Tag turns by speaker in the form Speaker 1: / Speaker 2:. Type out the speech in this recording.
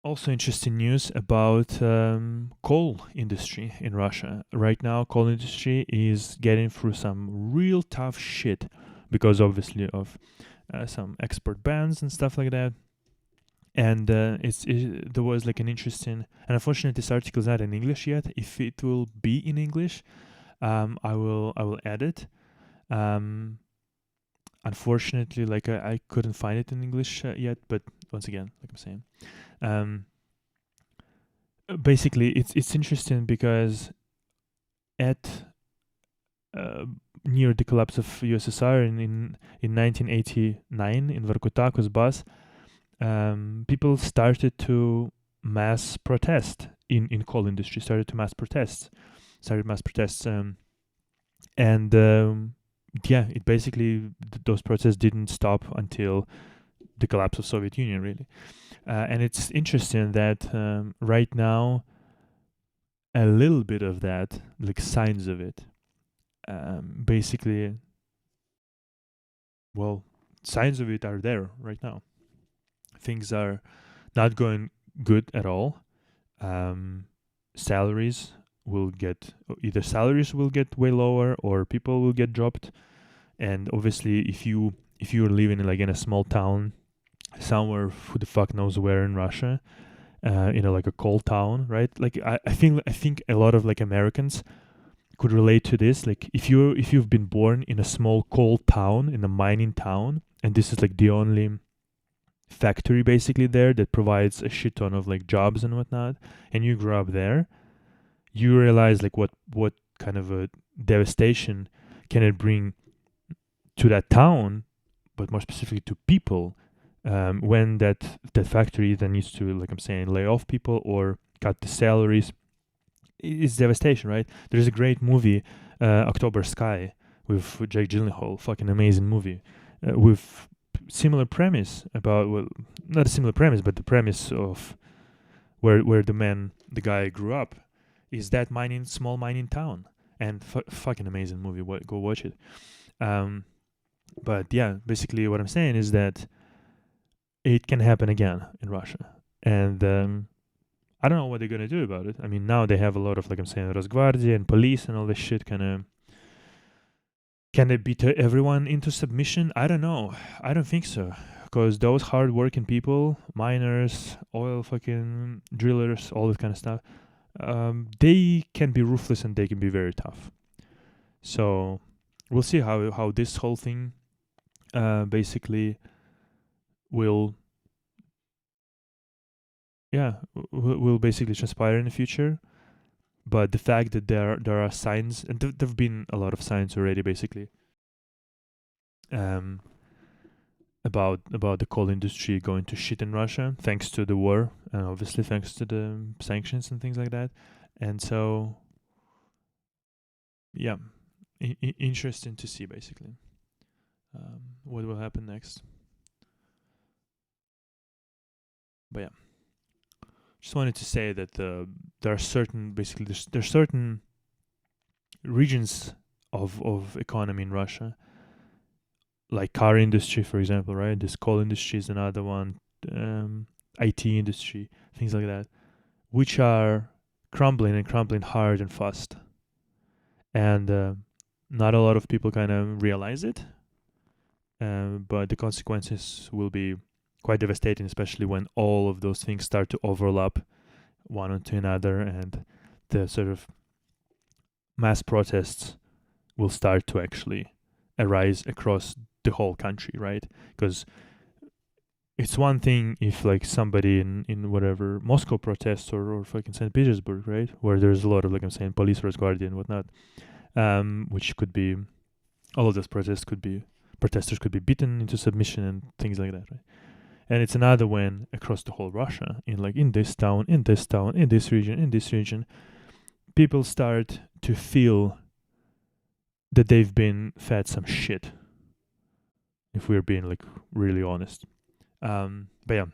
Speaker 1: Also interesting news about coal industry in Russia. Right now, coal industry is getting through some real tough shit because obviously of some export bans and stuff like that. And there was like an interesting, and unfortunately this article is not in English yet. If it will be in English, I will add it. Um, Unfortunately, like I couldn't find it in English yet. But once again, like I'm saying, um, basically it's interesting because at uh, near the collapse of USSR in 1989 in Vorkuta's bus, people started to mass protest in coal industry. Started mass protests, and yeah, it basically those protests didn't stop until the collapse of Soviet Union, really. And it's interesting that right now a little bit of that, like signs of it, basically, well, signs of it are there right now. Things are not going good at all. Um, salaries will get salaries will get way lower, or people will get dropped. And obviously, if you're living in a small town somewhere, who the fuck knows where in Russia, like a coal town, right? Like I think a lot of like Americans could relate to this. Like if you've been born in a small coal town, in a mining town, and this is like the only factory basically there that provides a shit ton of like jobs and whatnot, and you grow up there, you realize like what kind of a devastation can it bring to that town, but more specifically to people, when that factory then needs to, like I'm saying, lay off people or cut the salaries. It's devastation, right? There's a great movie, October Sky, with Jake Gyllenhaal, fucking amazing movie, with similar premise about, well, not a similar premise, but the premise of where the guy grew up, is that small mining town, and fucking amazing movie. Go watch it. Um, but yeah, basically what I'm saying is that it can happen again in Russia, and I don't know what they're gonna do about it. I mean, now they have a lot of, like I'm saying, Rosgvardia and police and all this shit. Kind of, can they beat everyone into submission? I don't know. I don't think so. Because those hard-working people, miners, oil fucking drillers, all this kind of stuff, they can be ruthless and they can be very tough. So we'll see how this whole thing basically will, yeah, will basically transpire in the future. But the fact that there are signs, and there've been a lot of signs already, basically, um, about the coal industry going to shit in Russia, thanks to the war, and obviously thanks to the sanctions and things like that. And so, yeah, interesting to see, basically, what will happen next. But yeah, just wanted to say that there are certain, basically, there's certain regions of economy in Russia, like car industry, for example, right? This coal industry is another one, IT industry, things like that, which are crumbling and crumbling hard and fast. And not a lot of people kind of realize it, but the consequences will be quite devastating, especially when all of those things start to overlap one onto another, and the sort of mass protests will start to actually arise across the whole country, right? Because it's one thing if like somebody in whatever Moscow protests, or fucking St. Petersburg, right, where there's a lot of, like I'm saying, police, Rosguardia and whatnot, which could be, all of those protesters could be beaten into submission and things like that, right? And it's another when across the whole Russia, in this town, in this town, in this region, people start to feel that they've been fed some shit, if we're being like really honest. But yeah,